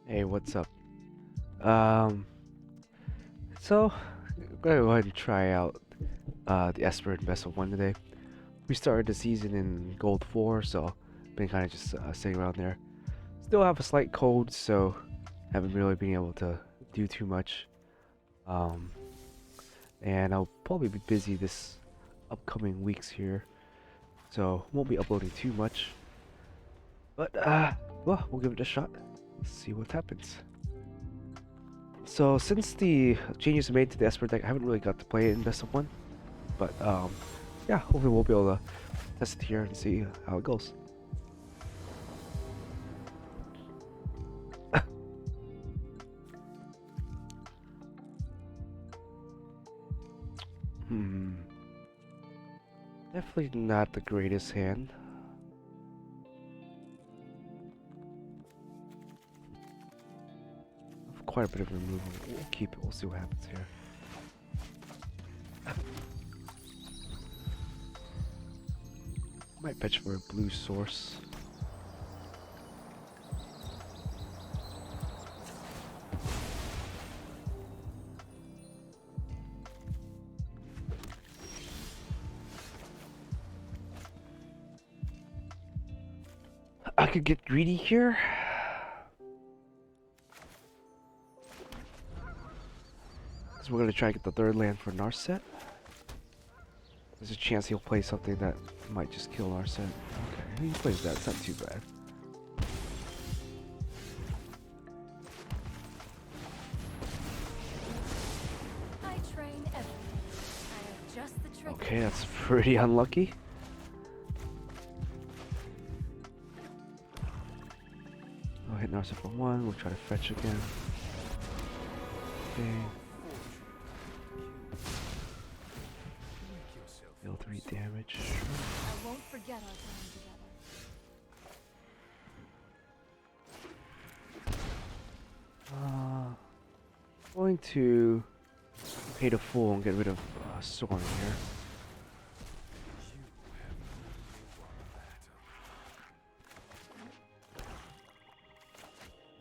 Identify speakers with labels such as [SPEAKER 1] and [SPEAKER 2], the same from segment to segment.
[SPEAKER 1] Hey, what's up? Um, so I'm gonna go ahead and try out the Esper and BO1 today. We started the season in Gold 4, so been kind of just sitting around there. Still have a slight cold, so haven't really been able to do too much. Um, and I'll probably be busy this upcoming weeks here, so won't be uploading too much. But well, we'll give it a shot. See what happens. So since the changes made to the Esper deck, I haven't really got to play it in Best of One, but yeah, hopefully we'll be able to test it here and see how it goes. Hmm, definitely not the greatest hand. Quite a bit of removal. We'll keep it. We'll see what happens here. Might pitch for a blue source. I could get greedy here. Because we're going to try to get the third land for Narset. There's a chance he'll play something that might just kill Narset. Okay, he plays that. It's not too bad. Okay, that's pretty unlucky. I'll hit Narset for 1. We'll try to fetch again. Okay. Deal 3 damage.
[SPEAKER 2] I won't forget our time together.
[SPEAKER 1] Going to pay the full and get rid of Soren here.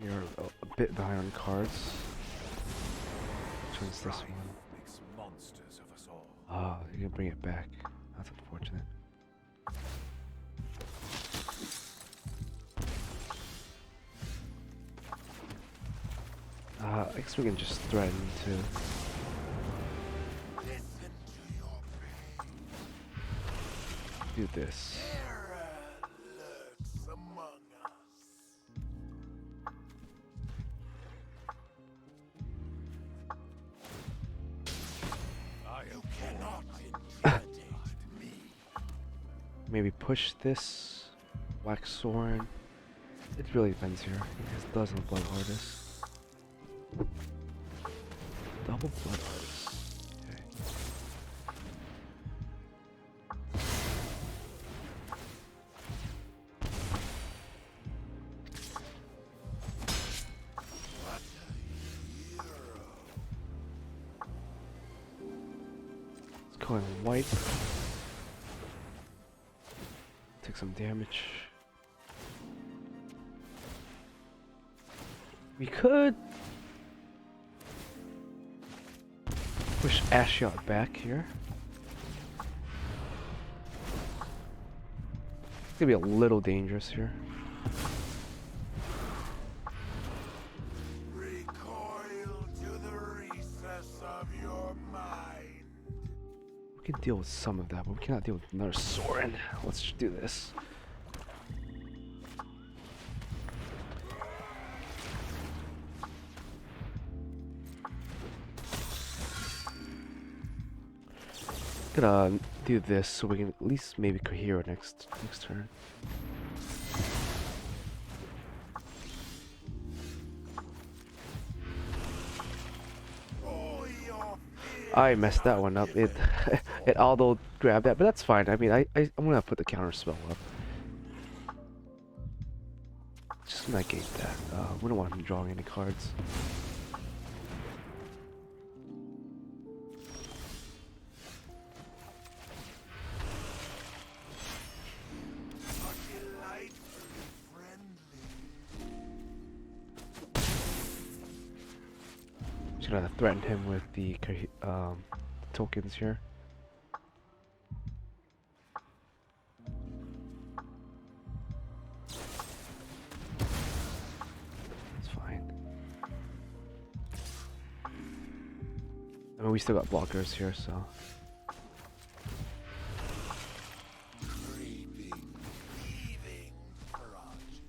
[SPEAKER 1] You're a bit behind on cards. Which one's this one? Oh, you're gonna bring it back. That's unfortunate. I guess we can just threaten to do this. Maybe push this, whack Soren. It really depends here. He has dozen blood artists. Double blood artists. Okay. Let's go and wipe. Take some damage. We could push Ashiot back here. It's gonna be a little dangerous here.
[SPEAKER 3] Recoil to the recess of your mind.
[SPEAKER 1] We can deal with some of that, but we cannot deal with another Soren. Let's just do this. Gonna do this so we can at least maybe cohere next turn. I messed that one up. It it auto grabbed that, but that's fine. I mean, I'm gonna put the counter spell up. Just negate that. We don't want him drawing any cards. gonna threaten him with the tokens here. It's fine. I mean, we still got blockers here, so.
[SPEAKER 3] Creeping, thieving progeny.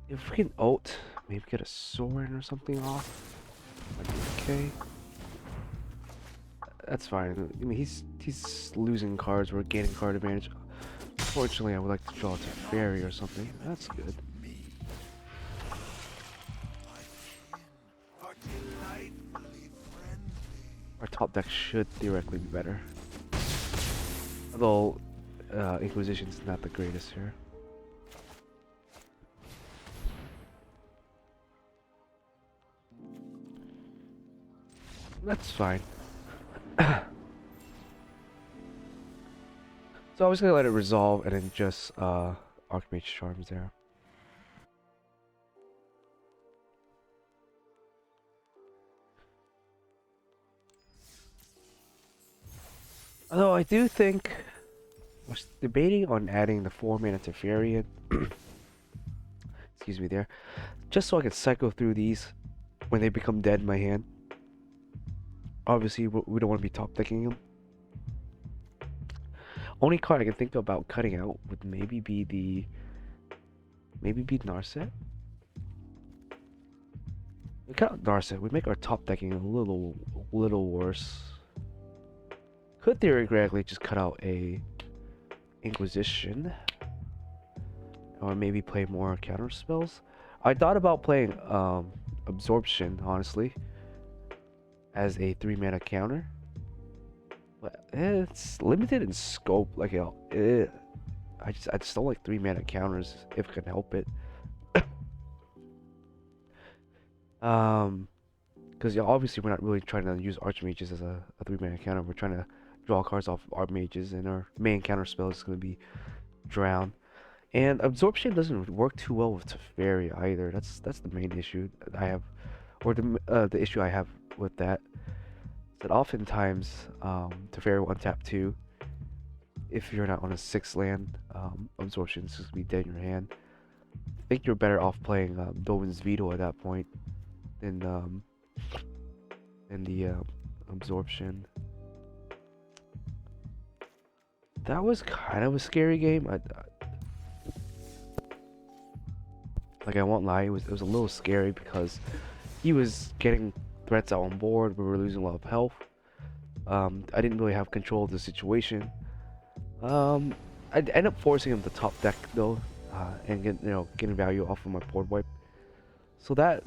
[SPEAKER 1] If we can ult, maybe get a sword or something off, might be okay. That's fine. I mean, he's losing cards. We're gaining card advantage. Fortunately, I would like to draw to fairy or something. That's good.
[SPEAKER 3] Are delightfully friendly.
[SPEAKER 1] Our top deck should theoretically be better. Although, Inquisition's not the greatest here. That's fine. So I was gonna let it resolve and then just Archmage Charms there. Although I do think I was debating on adding the 4-mana Teferi in. Excuse me there. Just so I can cycle through these when they become dead in my hand. Obviously we don't want to be top decking them. Only card I can think about cutting out would maybe be Narset. We cut out Narset, we make our top decking a little worse. Could theoretically just cut out a Inquisition. Or maybe play more counter spells. I thought about playing Absorption, honestly, as a 3-mana counter. But it's limited in scope. Like, I just don't like 3-mana counters if I can help it. Because obviously we're not really trying to use Archmages as a 3-mana counter. We're trying to draw cards off Archmages, and our main counter spell is going to be Drown. And Absorption doesn't work too well with Teferi either. That's the main issue I have, or the issue I have with that. That oftentimes Teferi will untap 2. If you're not on a 6 land, Absorption is just gonna be dead in your hand. I think you're better off playing Dovin's Veto at that point than the Absorption. That was kind of a scary game. Like, I won't lie, it was a little scary because he was getting threats out on board. We were losing a lot of health. I didn't really have control of the situation. I'd end up forcing him to top deck though, and getting value off of my board wipe. So that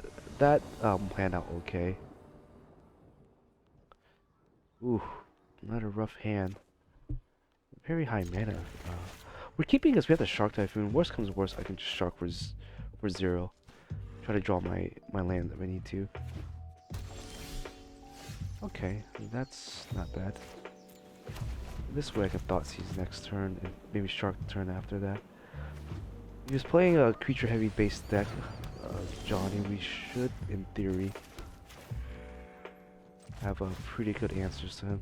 [SPEAKER 1] planned out okay. Ooh, not a rough hand. Very high mana. We're keeping because we have the Shark Typhoon. Worst comes worst, I can just Shark for 0. Try to draw my land if I need to. Okay, that's not bad. This way I can Thought Seize next turn, and maybe Shark the turn after that. He was playing a creature heavy base deck, Johnny. We should, in theory, have pretty good answers to him.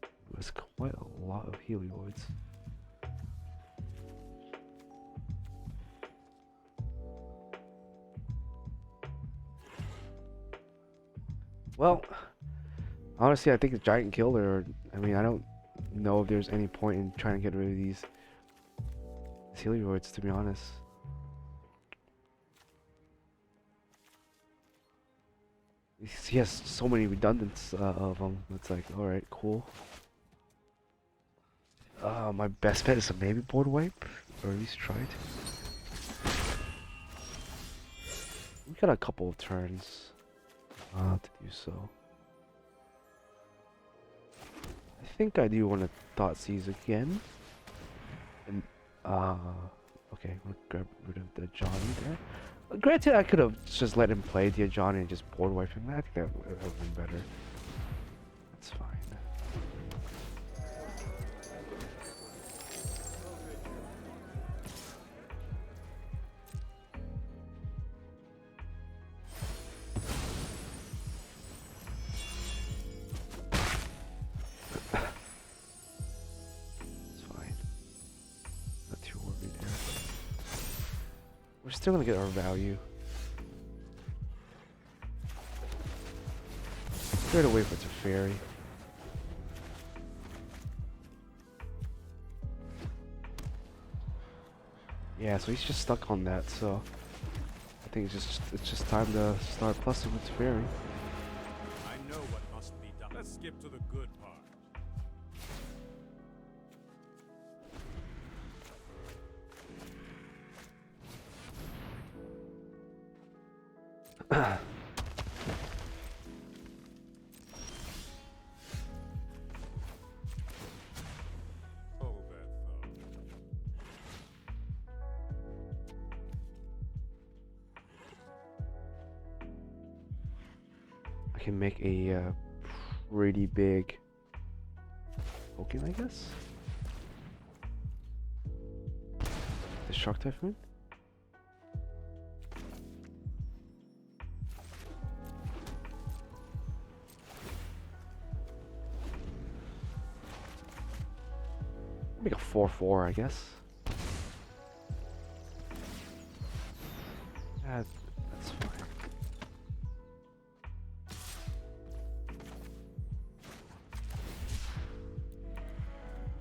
[SPEAKER 1] It was quite a lot of Helioids. Well, honestly, I think the Giant Killer, I mean, I don't know if there's any point in trying to get rid of these Helioids, to be honest. He has so many redundants of them. It's like, alright, cool. My best bet is to maybe board wipe, or at least try to. We got a couple of turns to do so. I think I do want to Thought Seize again. And, okay, we'll grab rid of the Johnny there. Granted, I could have just let him play the Johnny and just board wipe him. I think that would have been better. That's fine. We're still gonna get our value. Straight away for Teferi. Yeah, so he's just stuck on that, so I think it's just time to start plussing with Teferi.
[SPEAKER 3] I know what must be done. Let's skip to the good part. Hold that thought.
[SPEAKER 1] I can make a pretty big token, I guess. The Shark Typhoon? Make a 4/4, I guess. That's fine.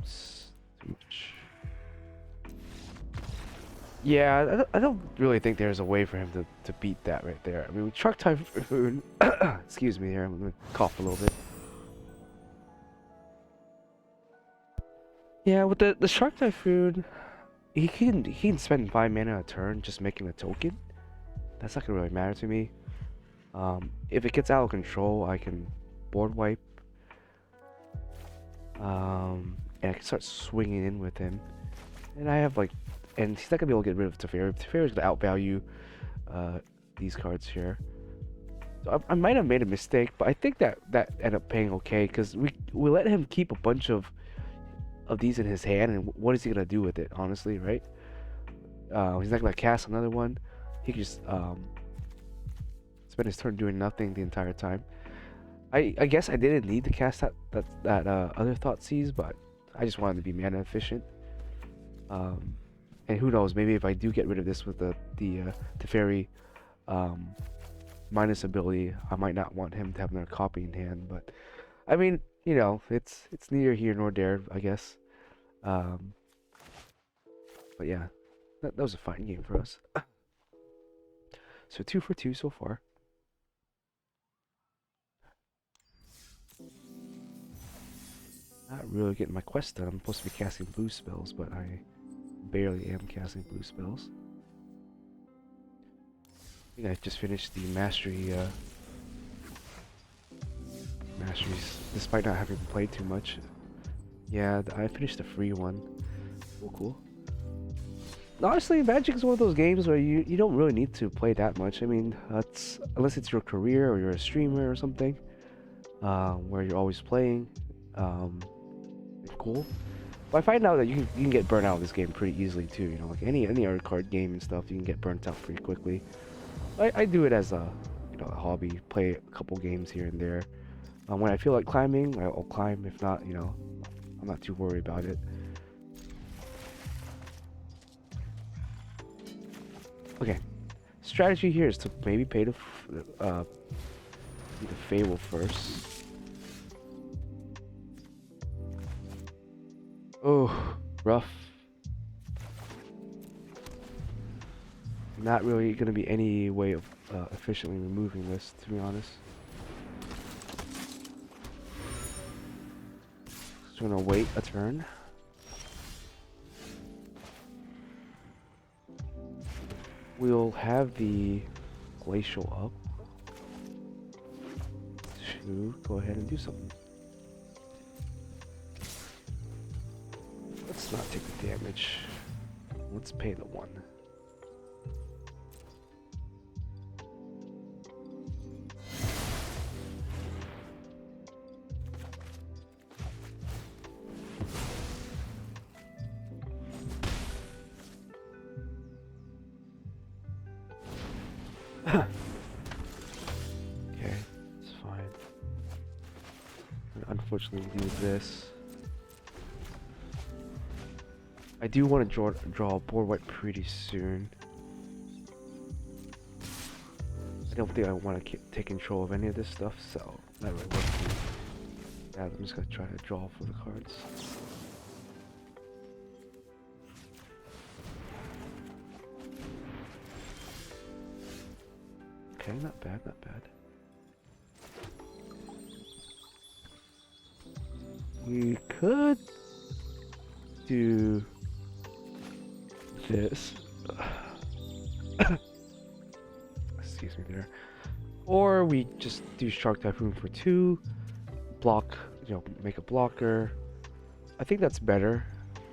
[SPEAKER 1] Stooge. Yeah, I don't really think there's a way for him to beat that right there. I mean, with Shark Typhoon, excuse me here, I'm gonna cough a little bit. Yeah, with the Shark Typhoon, he can spend 5 mana a turn just making a token. That's not gonna really matter to me. If it gets out of control, I can board wipe. And I can start swinging in with him. And I have like, and he's not gonna be able to get rid of Teferi. Teferi's gonna outvalue these cards here. So I might have made a mistake, but I think that ended up paying okay because we let him keep a bunch of these in his hand, and what is he gonna do with it? Honestly, right? He's not gonna cast another one. He can just spend his turn doing nothing the entire time. I guess I didn't need to cast that other Thoughtseize, but I just wanted to be mana efficient. And who knows? Maybe if I do get rid of this with the Teferi minus ability, I might not want him to have another copy in hand. But I mean, you know, it's neither here nor there, I guess. But yeah, that was a fine game for us. So 2 for 2 so far. Not really getting my quest done. I'm supposed to be casting blue spells, but I barely am casting blue spells. I think I just finished the masteries, despite not having played too much. Yeah, I finished the free one. Cool. Honestly, Magic is one of those games where you don't really need to play that much. I mean, unless it's your career or you're a streamer or something, where you're always playing. Cool. But I find out that you can get burnt out of this game pretty easily too. You know, like any other card game and stuff, you can get burnt out pretty quickly. I do it as a a hobby. Play a couple games here and there. When I feel like climbing, I'll climb. If not, I'm not too worried about it. Okay, strategy here is to maybe pay the Fable first. Oh, rough. Not really going to be any way of efficiently removing this, to be honest. Just going to wait a turn. We'll have the Glacial up to go ahead and do something. Let's not take the damage. Let's pay the 1. Okay, it's fine. And unfortunately, we do this. I do want to draw a board wipe pretty soon. don't think I want to take control of any of this stuff, so not really worth it. Yeah, I'm just gonna try to draw for the cards. Okay, not bad, not bad. We could do this. Excuse me there. Or we just do Shark Typhoon for 2, block, make a blocker. I think that's better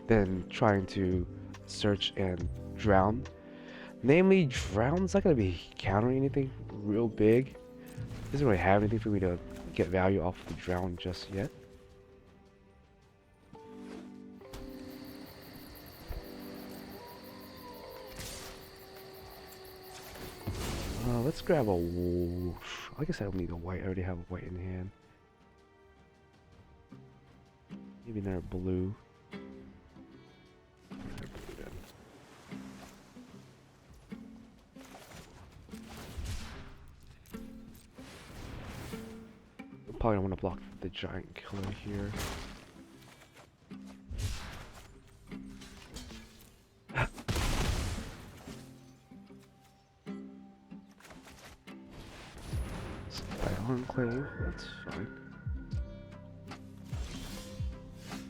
[SPEAKER 1] than trying to search and drown. Namely, drown's not gonna be countering anything real big. Doesn't really have anything for me to get value off the drown just yet. Let's grab a... I guess I don't need a white. I already have a white in hand. Maybe another blue. Another blue then. I probably don't want to block the giant killer here. Enclave, that's fine.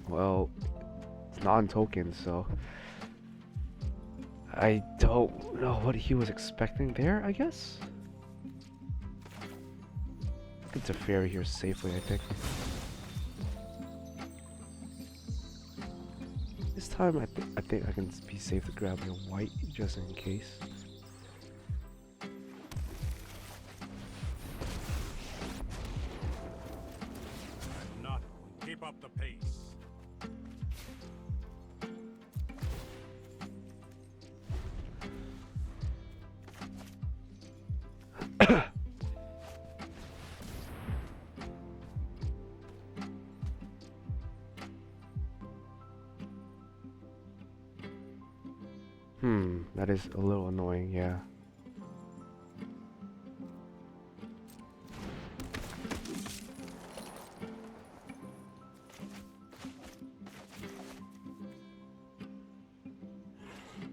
[SPEAKER 1] Well, it's non-token, so I don't know what he was expecting there, I guess. It's a fairy here safely, I think. This time, I think I can be safe to grab a white just in case.
[SPEAKER 3] Keep up the pace.
[SPEAKER 1] That is a little annoying, yeah.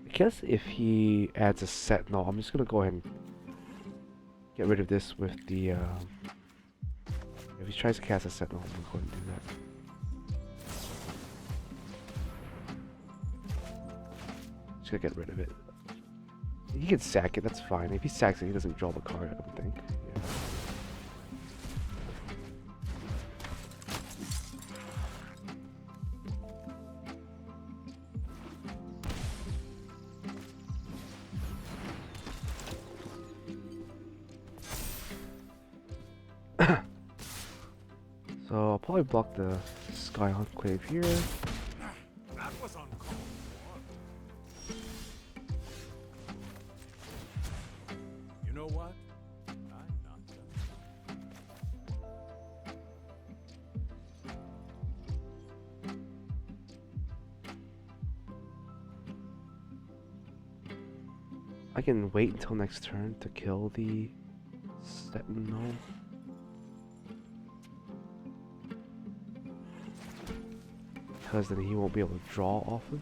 [SPEAKER 1] I guess if he adds a sentinel, I'm just gonna go ahead and get rid of this with the, if he tries to cast a sentinel, I'm gonna go ahead and do that. Just gonna get rid of it. He can sack it, that's fine. If he sacks it, he doesn't draw the card, I don't think. Yeah. So I'll probably block the Sky Enclave here.
[SPEAKER 3] That was uncalled for. You know what? I'm not done.
[SPEAKER 1] I can wait until next turn to kill the Sentinel. Because then he won't be able to draw off of.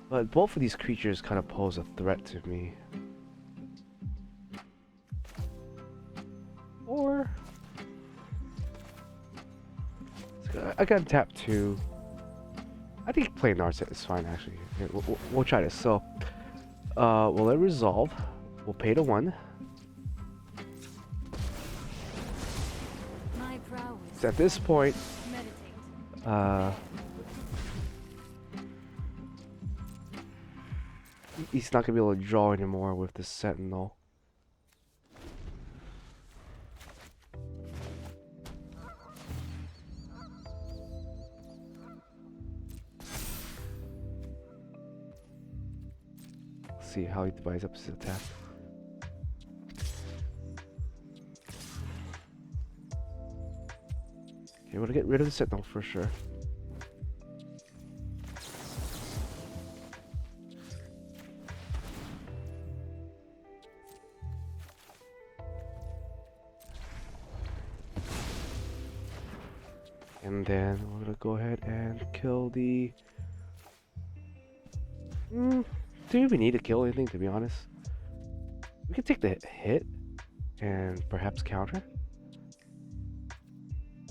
[SPEAKER 1] But both of these creatures kind of pose a threat to me. Or I can tap 2. I think playing Narset is fine actually. Here, we'll try this. So we'll let it resolve. We'll pay to 1. So at this point, he's not gonna be able to draw anymore with the Sentinel. Let's see how he divides up his attack. Okay, we're gonna get rid of the Sentinel for sure. And then we're gonna go ahead and kill the... do we even need to kill anything, to be honest? We can take the hit and perhaps counter.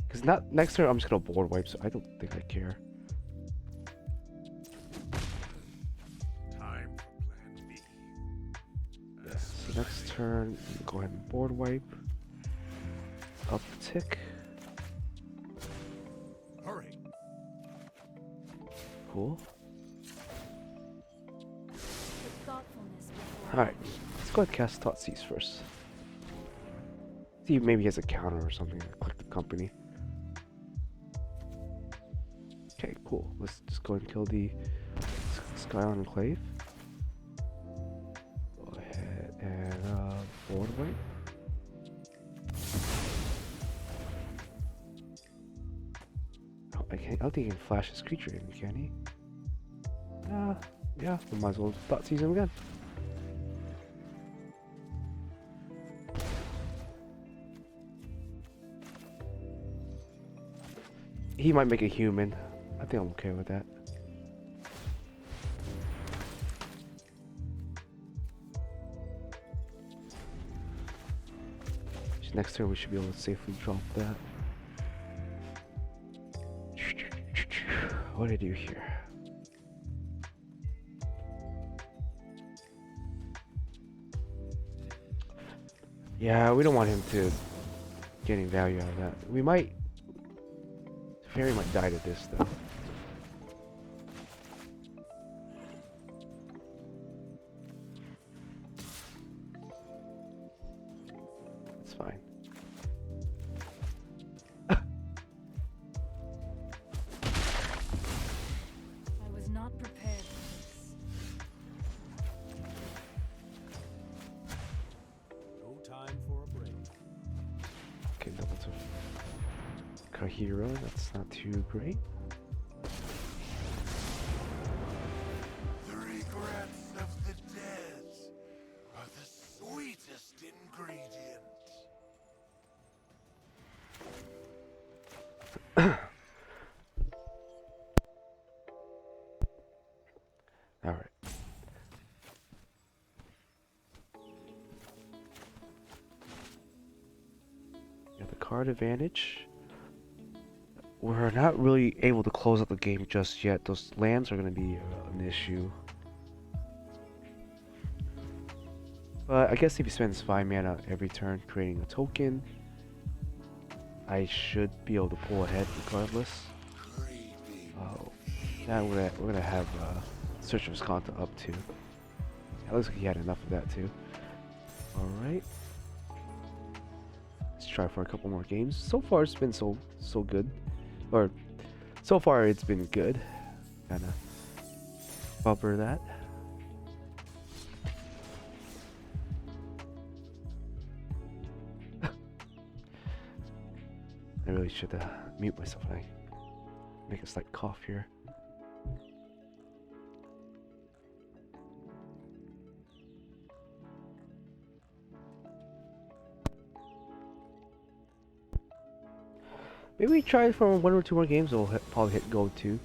[SPEAKER 1] Because not next turn I'm just gonna board wipe, so I don't think I care.
[SPEAKER 3] Time for plan B.
[SPEAKER 1] Yeah, so next turn, go ahead and board wipe. Uptick.
[SPEAKER 3] Hurry.
[SPEAKER 1] Cool.
[SPEAKER 2] With thoughtfulness before
[SPEAKER 1] Alright, let's go ahead and cast Thoughtseize first. See if maybe he has a counter or something. Click the company. Okay, cool. Let's just go ahead and kill the Sky Enclave. Go ahead and board wipe. Oh, I don't think he can flash his creature in, can he? Yeah, we might as well Thoughtseize him again. He might make a human. I think I'm okay with that. Next turn we should be able to safely drop that. What do I do here? Yeah, we don't want him to get any value out of that. We might... Fairy might die to this though. It's fine.
[SPEAKER 2] I was not prepared for this.
[SPEAKER 3] No time for a break.
[SPEAKER 1] Okay, double to Kahiro, that's not too great.
[SPEAKER 3] The regrets of the dead are the sweetest ingredient.
[SPEAKER 1] Alright. Got the card advantage. We're not really able to close out the game just yet. Those lands are going to be an issue. But I guess if he spends 5 mana every turn creating a token, I should be able to pull ahead regardless. Oh, now we're gonna have Search of Visconta up too. It looks like he had enough of that too. Alright. Let's try for a couple more games. So far it's been so good. Or so far it's been good. Kinda bumper that. I really should mute myself when I make a slight cough here. Maybe we try for 1 or 2 more games. We'll probably hit go 2.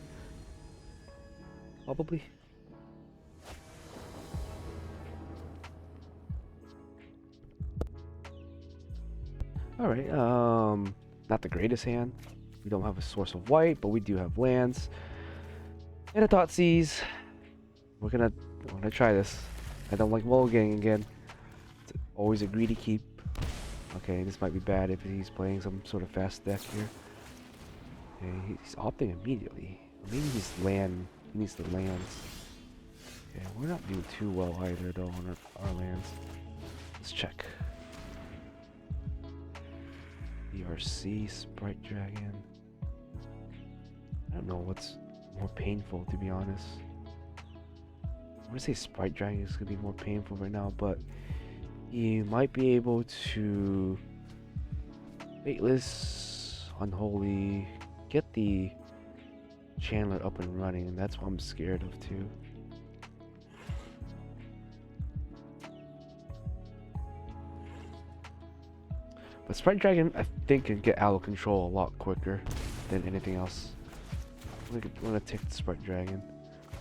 [SPEAKER 1] Probably. Alright, not the greatest hand. We don't have a source of white, but we do have lands. And a Thoughtseize. We're gonna try this. I don't like mulliganing again. It's always a greedy keep. Okay, this might be bad if he's playing some sort of fast deck here. Okay, he's opting immediately. Maybe he's land. He needs the lands. Okay, we're not doing too well either though on our lands. Let's check. ERC, Sprite Dragon. I don't know what's more painful, to be honest. I want to say Sprite Dragon is going to be more painful right now, but you might be able to Weightless, Unholy, get the Chandler up and running, and that's what I'm scared of too. But A Sprite Dragon, I think, can get out of control a lot quicker than anything else. I'm gonna take the Sprite Dragon.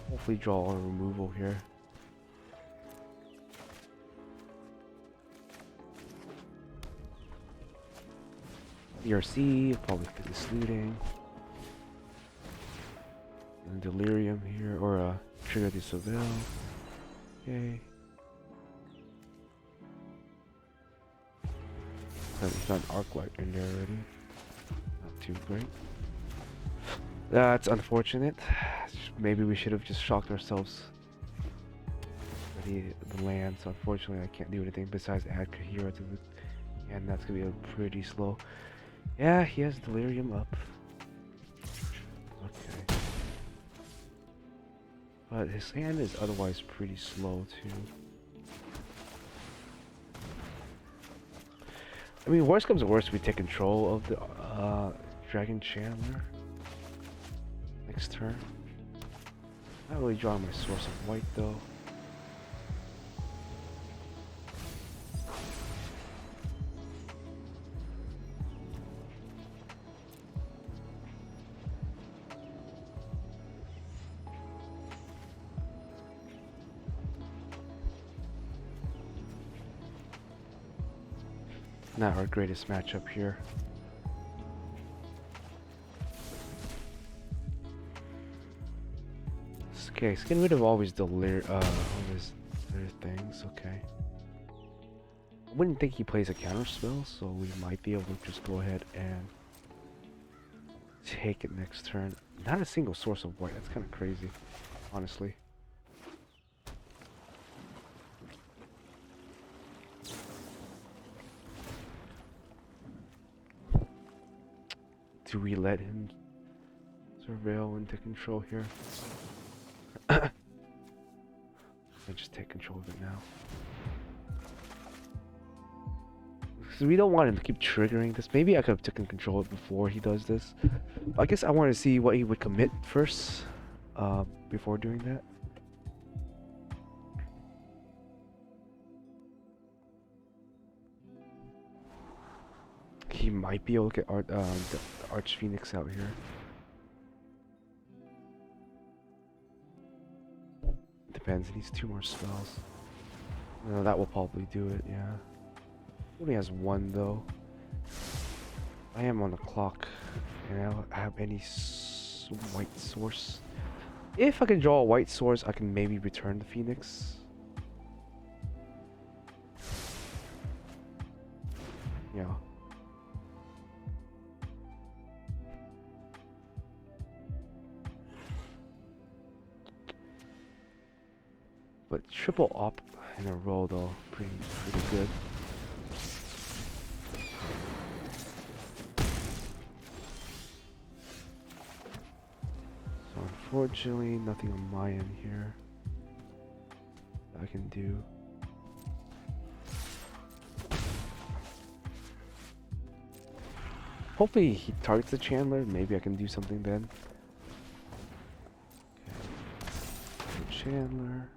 [SPEAKER 1] Hopefully draw a removal here. ERC, probably fit this looting. And Delirium here, or trigger the Seville. Okay. We've got an arc light in there already. Not too great. That's unfortunate. Maybe we should have just shocked ourselves for the land. So unfortunately, I can't do anything besides add Kahira to the, and that's gonna be a pretty slow. Yeah, he has Delirium up. Okay. But his hand is otherwise pretty slow too. I mean, worst comes to worst, we take control of the Dragon Chandler next turn. Not really drawing my source of white though. Not our greatest matchup here. Okay, so getting rid of all these all these other things, okay. I wouldn't think he plays a counter spell, so we might be able to just go ahead and take it next turn. Not a single source of white, that's kind of crazy, honestly. Do we let him surveil into control here? I just take control of it now. Because we don't want him to keep triggering this. Maybe I could have taken control of it before he does this. I guess I want to see what he would commit first, before doing that. He might be able to get the Arch Phoenix out here. Depends, he needs 2 more spells. No, that will probably do it, yeah. He only has 1 though. I am on the clock, and I don't have any white source. If I can draw a white source, I can maybe return the Phoenix. Yeah. But triple op in a row though, pretty good. So unfortunately, nothing on my end here that I can do. Hopefully he targets the Chandler, maybe I can do something then. Okay. Chandler.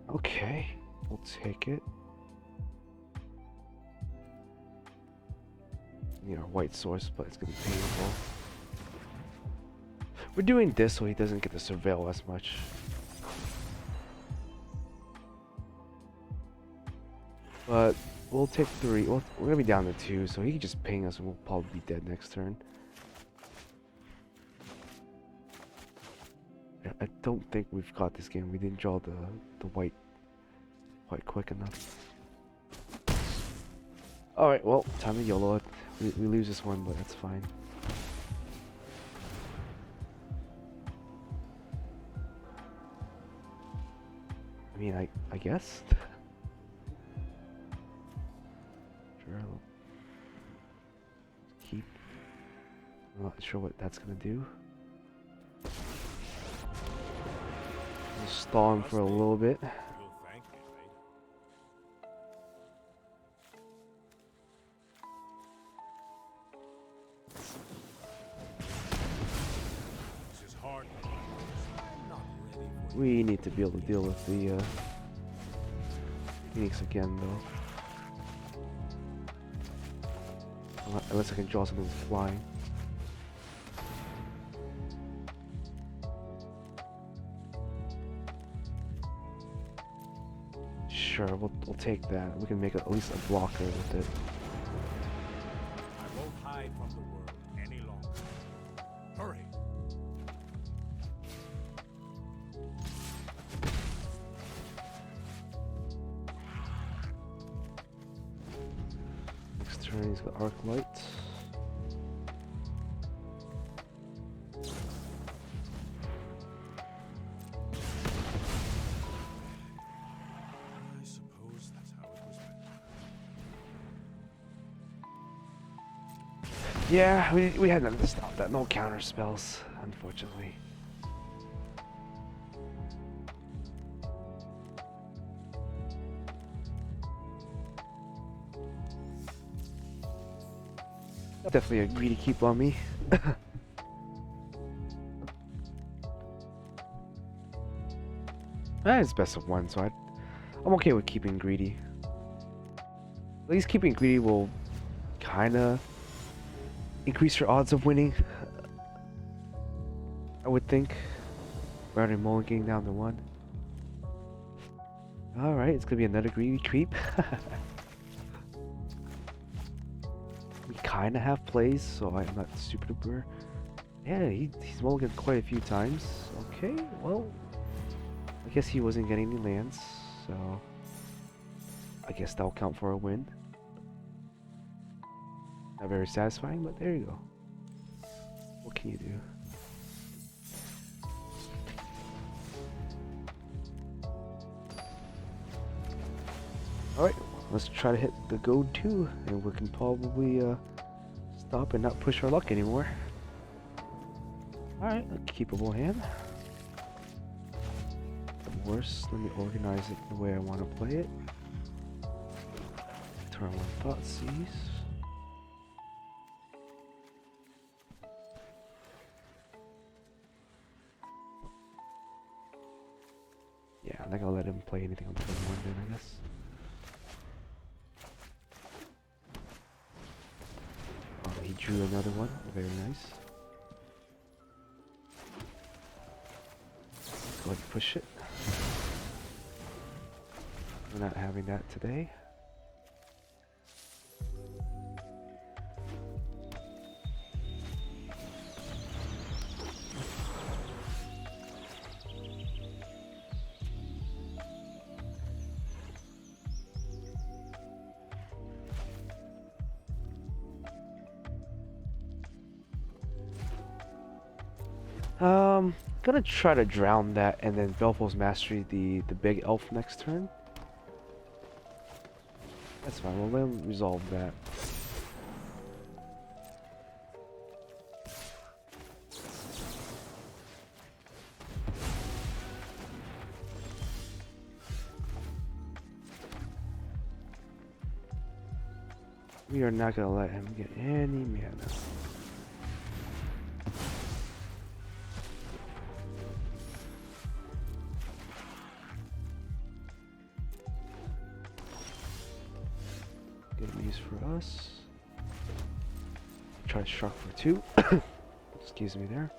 [SPEAKER 1] Okay, we'll take it. Need our white source, but it's gonna be painful. We're doing this so he doesn't get to surveil as much. But we'll take 3. Well, we're gonna be down to 2, so he can just ping us and we'll probably be dead next turn. I don't think we've got this game. We didn't draw the white quite quick enough. Alright, well, time to YOLO it. We lose this one, but that's fine. I mean, I guess. Sure. Keep. I'm not sure what that's gonna do. Stall him for a little bit. We need to be able to deal with the Phoenix again, though. Unless I can draw something flying. Sure, we'll take that. We can make at least a blocker with it.
[SPEAKER 3] I won't hide from the world any longer. Hurry.
[SPEAKER 1] Next turn he's got Arc Light.
[SPEAKER 3] I suppose that's how it was meant.
[SPEAKER 1] Yeah, we had nothing to stop that. No counter spells, unfortunately. Definitely a greedy keep on me. It's best of one, so I'm okay with keeping greedy. At least keeping greedy will kinda increase your odds of winning, I would think, rather than mulliganing down to one. Alright, it's gonna be another greedy creep. We kinda have plays, so I'm not super duper. Yeah, he's mulliganed quite a few times. Okay, well, I guess he wasn't getting any lands, so I guess that'll count for a win. Not very satisfying, but there you go. What can you do? Alright, let's try to hit the goad 2, and we can probably stop and not push our luck anymore. Alright, a keepable hand. Of course, let me organize it the way I want to play it. Turn 1 Thoughtseize. Yeah, I'm not gonna let him play anything on turn 1 then, I guess. Oh, he drew another one. Very nice. Let's go ahead and push it. We're not having that today. Gonna try to drown that and then Belfo's Mastery the big elf next turn. That's fine, we'll let him resolve that. We are not gonna let him get any mana. Good use for us. Try shock for 2. Excuse me there.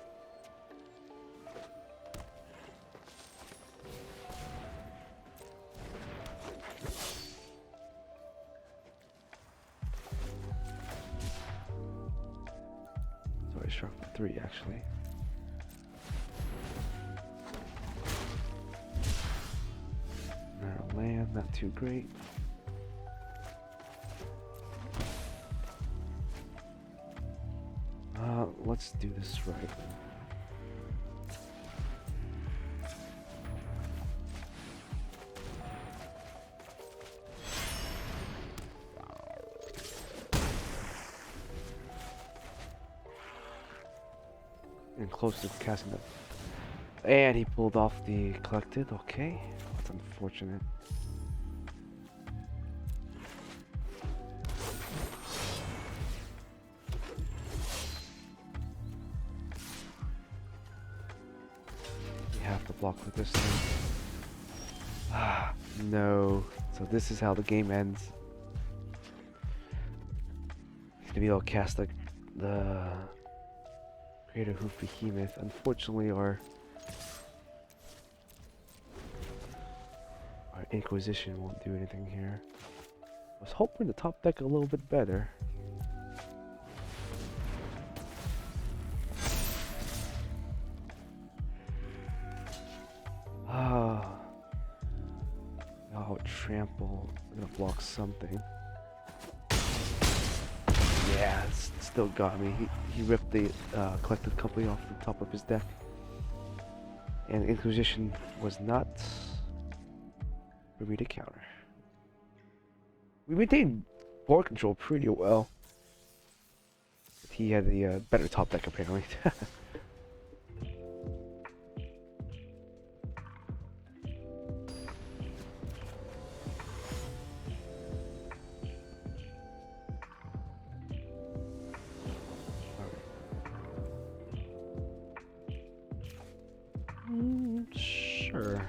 [SPEAKER 1] Sorry, shock for 3 actually. Not a land, not too great. Let's do this right. And close to casting it. And he pulled off the collected, okay. That's unfortunate. have to block with this thing. Ah, no. So this is how the game ends. He's gonna be able to cast the Creator Hoof Behemoth. Unfortunately, our Inquisition won't do anything here. I was hoping to top deck a little bit better. Ah. Oh, trample. We're gonna block something. Yeah, it's still got me. He ripped the collective company off the top of his deck. And Inquisition was not for me to counter. We maintained board control pretty well. He had the better top deck apparently. Sure.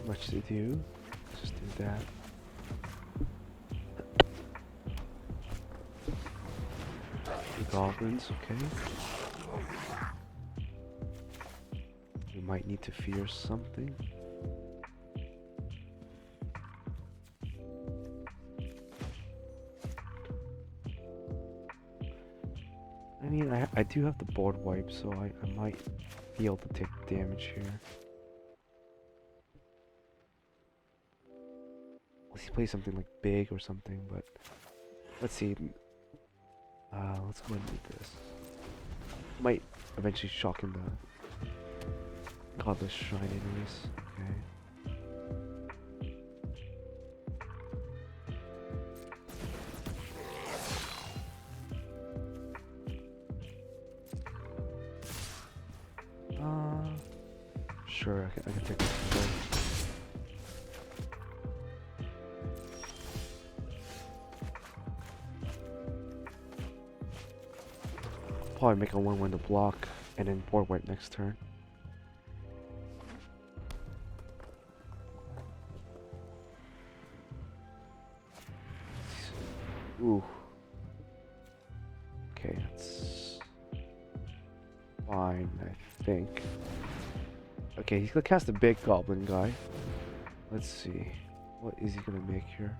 [SPEAKER 1] Much to do. Let's just do that. The goblins, okay. We might need to fear something. I mean, I do have the board wipe, so I might be able to take damage here. Unless he plays something like big or something, but let's see. Let's go ahead and do this. Might eventually shock him to Godless Shrine anyways. Okay. Sure, I can take this control. Probably make a 1-1 to block, and then board wipe next turn. Ooh. Okay, that's fine, I think. Okay, he's gonna cast a big goblin guy. Let's see. What is he gonna make here?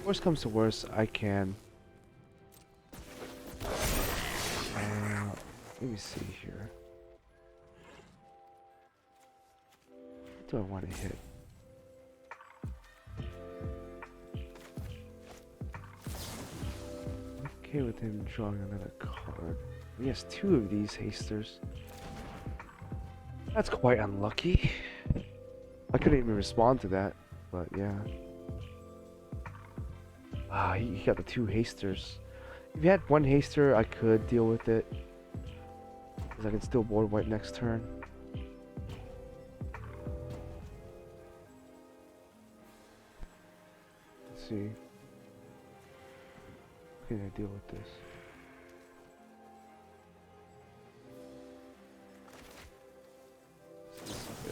[SPEAKER 1] Worst comes to worst, I can. Let me see here. What do I want to hit? Okay with him drawing another card. He has 2 of these hasters. That's quite unlucky. I couldn't even respond to that, but yeah. Ah, he got the 2 hasters. If he had 1 haster, I could deal with it. Because I can still board wipe next turn. Let's see. How can I deal with this?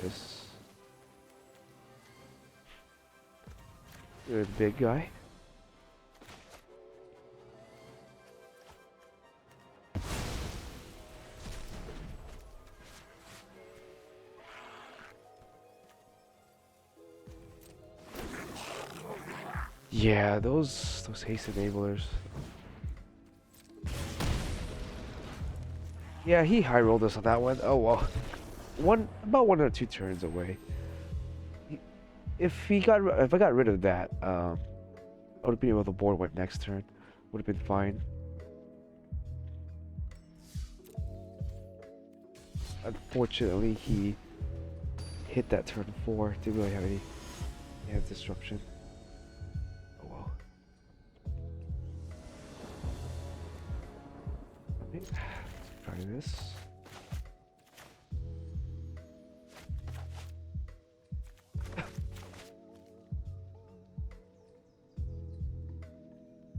[SPEAKER 1] This. You're the big guy. Yeah, those haste enablers. Yeah, he high rolled us on that one. Oh well. About 1 or 2 turns away. If I got rid of that, I would have been able to board wipe next turn. Would have been fine. Unfortunately, he hit that turn 4. Didn't really have any disruption. Oh well. Okay, let's try this.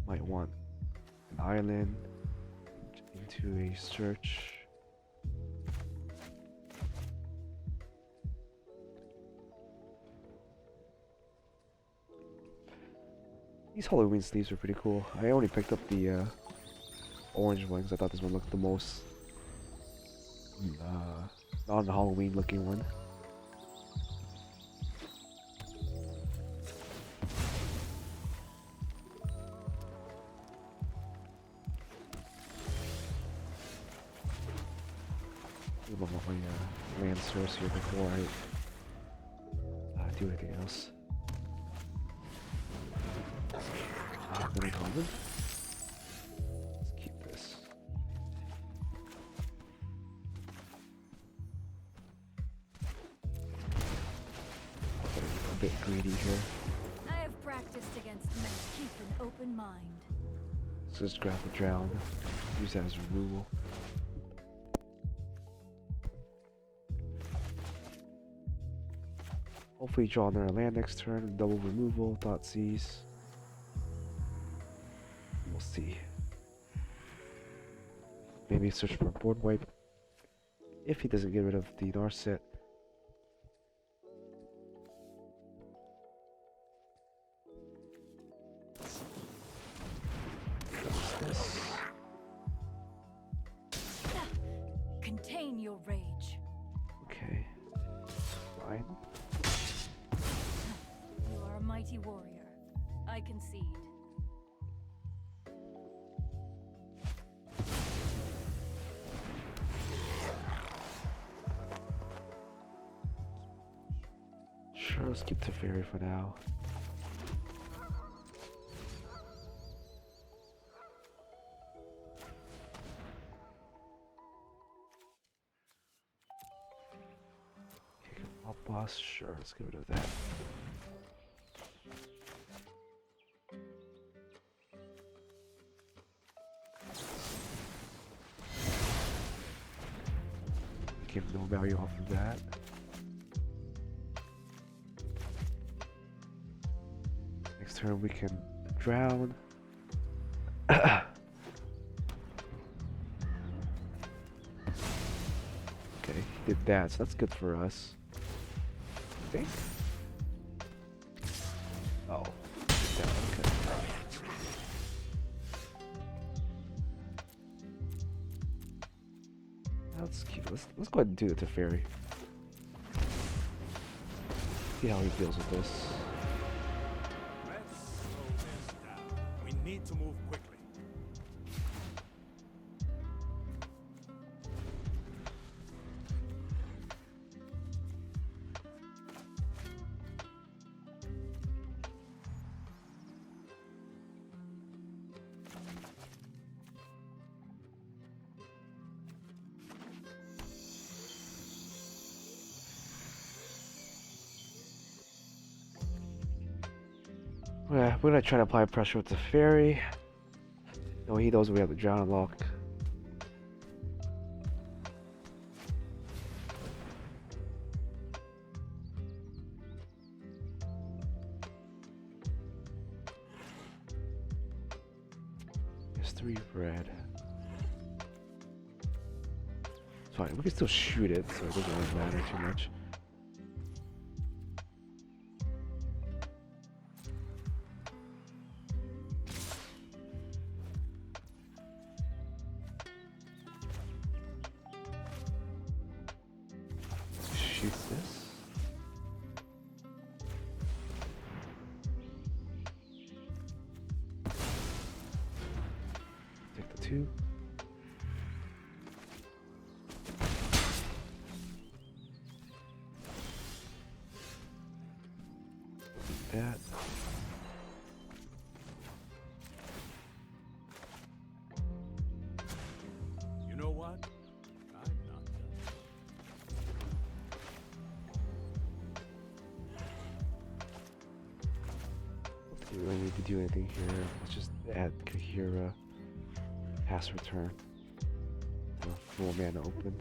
[SPEAKER 1] Might want an island into a search. These Halloween sleeves are pretty cool. I only picked up the orange one because I thought this one looked the most non-Halloween looking one. Move on my land source here before I do anything else. Very common. Let's keep this. A bit greedy here.
[SPEAKER 2] I have practiced against men. Keep an open mind.
[SPEAKER 1] Let's just grab the drown. Use that as removal. Hopefully draw another land next turn. Double removal. Dot C's. We'll see. Maybe search for a board wipe. If he doesn't get rid of the Narset. This.
[SPEAKER 2] Contain your rage.
[SPEAKER 1] Okay. Fine.
[SPEAKER 2] You are a mighty warrior. I concede.
[SPEAKER 1] Sure, let's keep the fairy for now. Okay, up boss, sure, let's get rid of that. Give no value off of that. Next turn we can drown. Okay, he did that, so that's good for us. I think. Oh, yeah, okay. Let's go ahead and do the Teferi. See how he deals with this.
[SPEAKER 3] Let's slow this down. We need to move quickly.
[SPEAKER 1] Yeah, we're gonna try to apply pressure with the Fairy. No, he knows we have the drown unlock. There's 3 red. It's fine, we can still shoot it, so it doesn't really matter too much. Shoot this. Take the 2. That.
[SPEAKER 3] You know what? I'm not done.
[SPEAKER 1] Do we really need to do anything here? Let's just add Kahira. Pass return. Full mana open.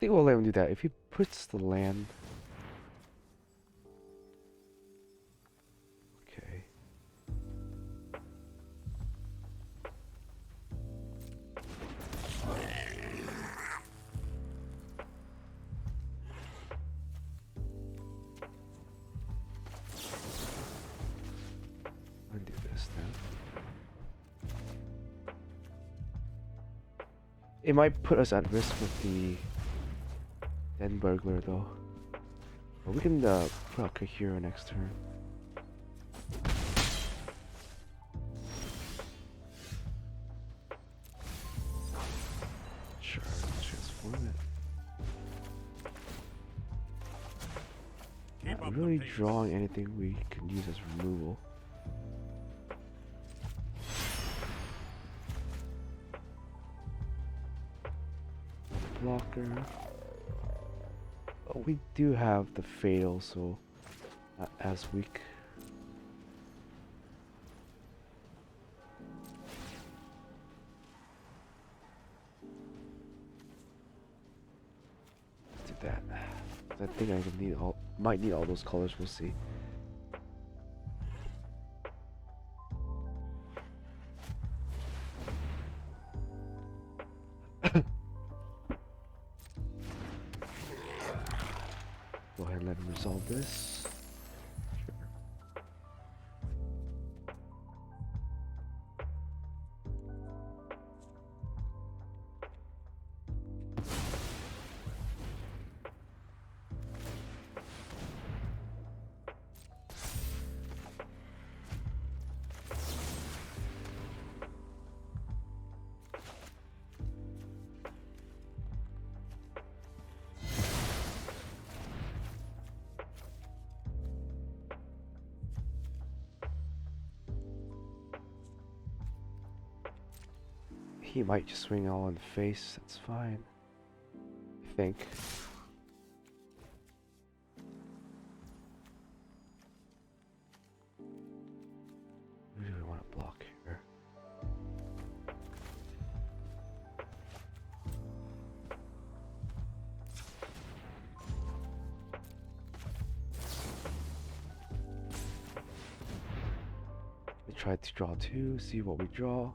[SPEAKER 1] think we'll let him do that. If he puts the land... Okay. I'll do this then. It might put us at risk with the Den Burglar though. But we can put out Kahira next turn. Sure, let's transform it.
[SPEAKER 3] Keep
[SPEAKER 1] Not
[SPEAKER 3] up the
[SPEAKER 1] really
[SPEAKER 3] pace.
[SPEAKER 1] drawing anything we can use as removal. Blocker. Oh, we do have the fatal, so not as weak. Let's do that. I think I can need might need all those colors. We'll see. Go ahead and let him resolve this. Sure. He might just swing all in the face. That's fine. I think. Who do we want to block here? We tried to draw two, see what we draw.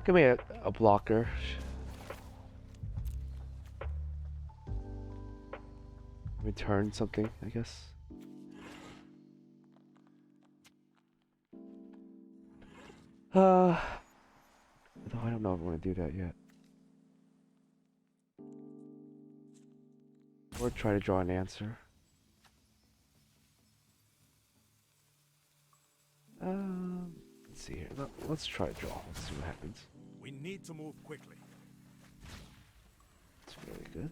[SPEAKER 1] Give me a blocker. Return something, I guess. Though I don't know if I want to do that yet. Or try to draw an answer. Let's see here. Let's try to draw. Let's see what happens.
[SPEAKER 3] We need to move quickly.
[SPEAKER 1] It's really good.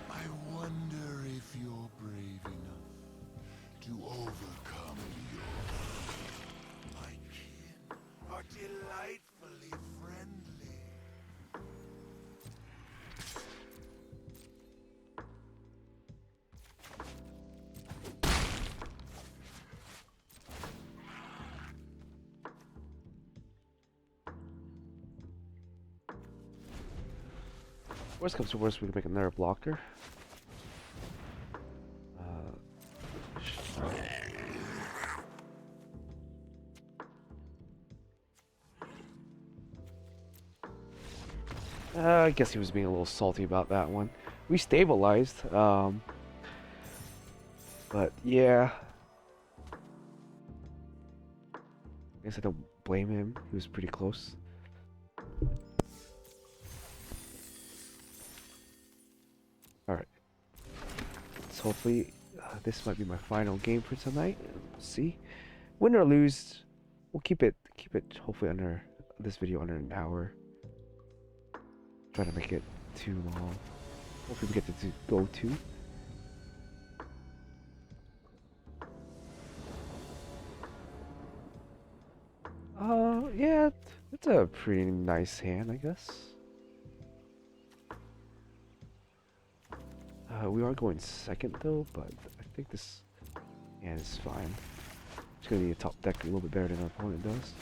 [SPEAKER 4] I wonder if you're brave enough to overcome your... My kin are delightfully friendly.
[SPEAKER 1] Worst comes to worst, we can make another blocker. I guess he was being a little salty about that one. We stabilized, but yeah. I guess I don't blame him. He was pretty close. Alright. So hopefully this might be my final game for tonight. We'll see. Win or lose, we'll keep it hopefully under this video under an hour. Try to make it too long. Hopefully we get to go to. Yeah, it's a pretty nice hand, I guess. We are going second though, but I think this hand is fine. It's gonna be a top deck a little bit better than our opponent does.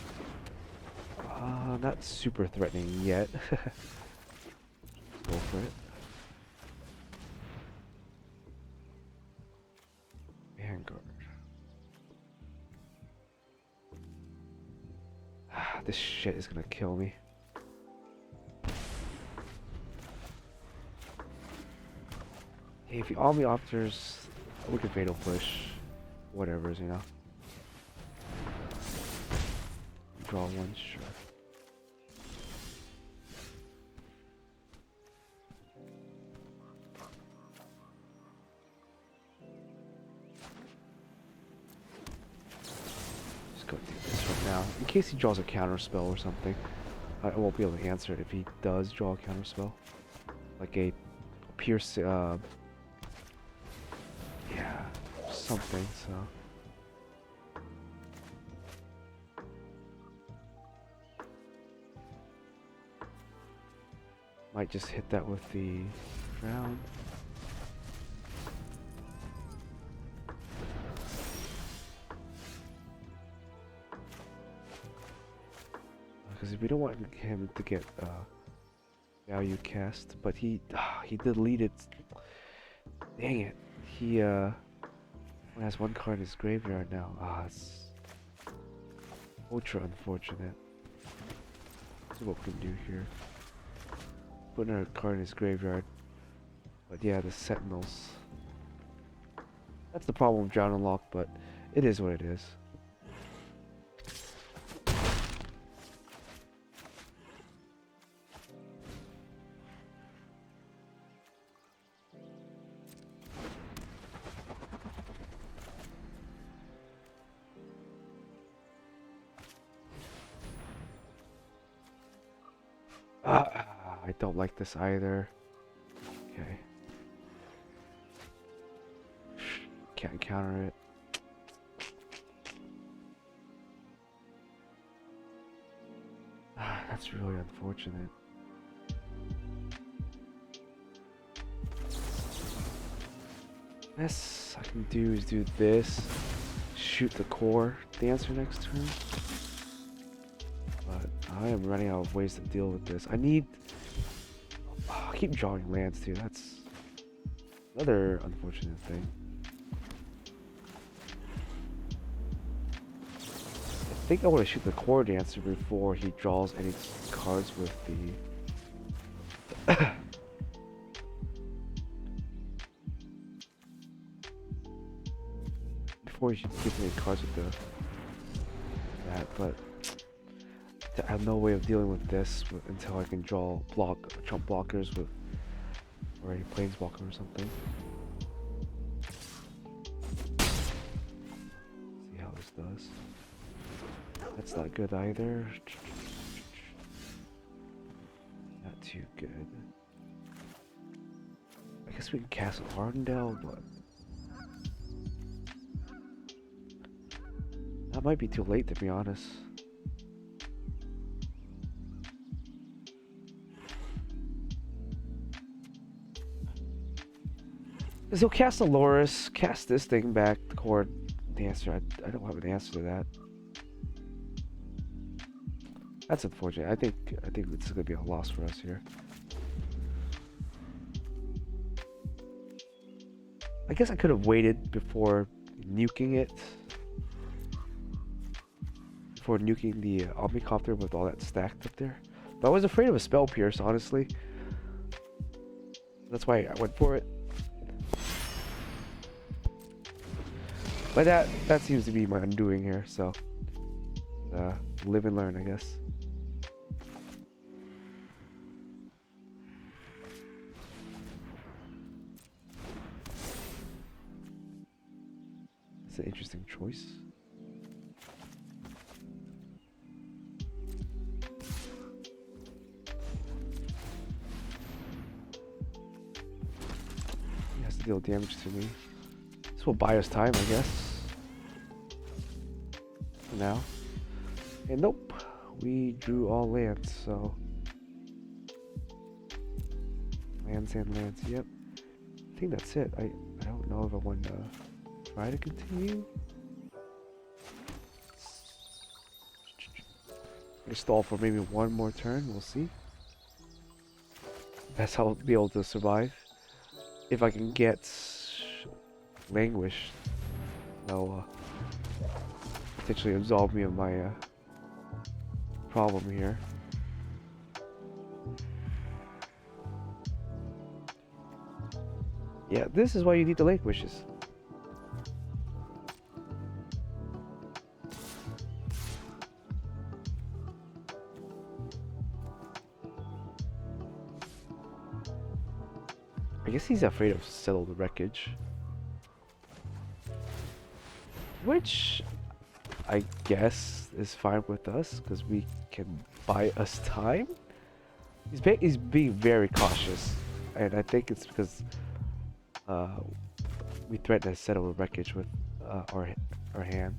[SPEAKER 1] Not super threatening yet. Go for it. Vanguard. This shit is gonna kill me. Hey, if he all me offers, we can fatal push. Whatever's, you know. Draw one, sure. Just go do this right now. In case he draws a counter spell or something. I won't be able to answer it if he does draw a counter spell. Like a pierce, yeah, something, so. Might just hit that with the round. Because we don't want him to get value cast, but he deleted. Dang it! He has one card in his graveyard now. It's ultra unfortunate. Let's see what we can do here. Put another card in his graveyard. But yeah, the Sentinels. That's the problem with Drown and Lock, but it is what it is. I don't like this either. Okay. Can't counter it. That's really unfortunate. Best I can do is do this. Shoot the core dancer next turn. But I am running out of ways to deal with this. I need... I keep drawing lands too. That's another unfortunate thing. I think I want to shoot the core dancer before he draws any cards with the... before he gives me cards with that, but I have no way of dealing with this until I can draw chump blockers with or a planeswalker or something. See how this does. That's not good either. Not too good. I guess we can castle Arndale, but that might be too late to be honest. Because he'll cast a Loris, cast this thing back, the core dancer. I don't have an answer to that. That's unfortunate. I think it's gonna be a loss for us here. I guess I could have waited before nuking it. Before nuking the Omnicopter with all that stacked up there. But I was afraid of a Spell Pierce, honestly. That's why I went for it. But that seems to be my undoing here, so live and learn, I guess. It's an interesting choice. deal damage to me. This will buy us time, I guess. For now. And nope, we drew all lands, so lands and lands. Yep, I think that's it. I don't know if I want to try to continue. Gonna stall for maybe one more turn. We'll see. That's how I'll be able to survive. If I can get Languish, that'll potentially absolve me of my problem here. Yeah, this is why you need the Languishes. I guess he's afraid of Settle the Wreckage. Which I guess is fine with us, because we can buy us time. He's being very cautious, and I think it's because we threaten to settle the wreckage with our hand.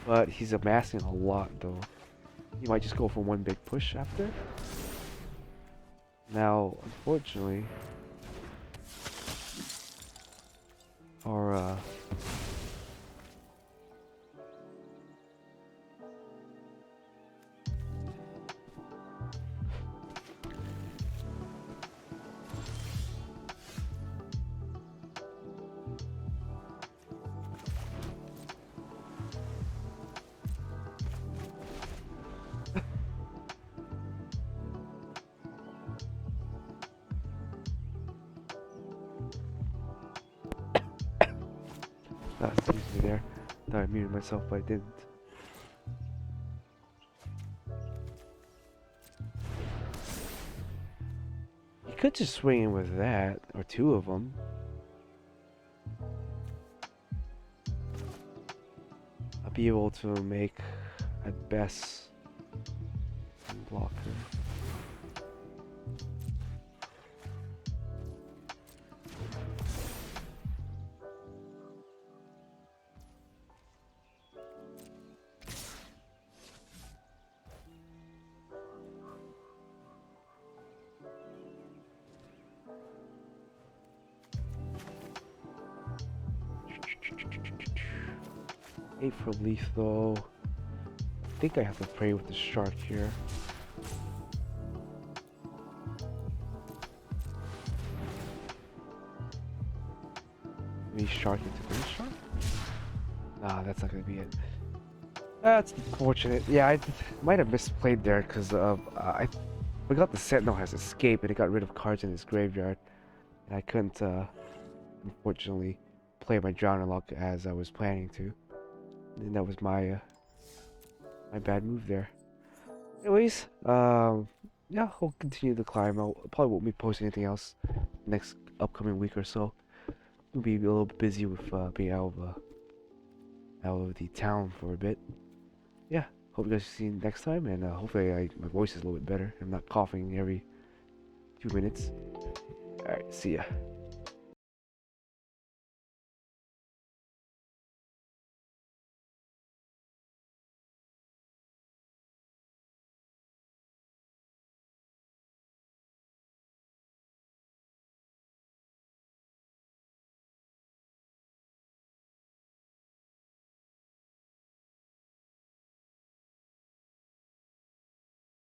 [SPEAKER 1] But he's amassing a lot, though. He might just go for one big push after. Now, unfortunately, our excuse me there. Thought I muted myself, but I didn't. You could just swing in with that, or two of them. I'll be able to make, at best, one blocker. 8 for lethal. I think I have to pray with the shark here. Maybe shark into green shark? Nah, that's not gonna be it. That's unfortunate. Yeah, I might have misplayed there because I forgot the Sentinel has escaped and it got rid of cards in his graveyard. And I couldn't, unfortunately, play my Drowner Lock as I was planning to. And that was my my bad move there. Anyways, yeah, I'll continue to climb. I probably won't be posting anything else next upcoming week or so. We'll be a little busy with being out of the town for a bit. Yeah, hope you guys see you next time, and hopefully my voice is a little bit better. I'm not coughing every 2 minutes. Alright, see ya.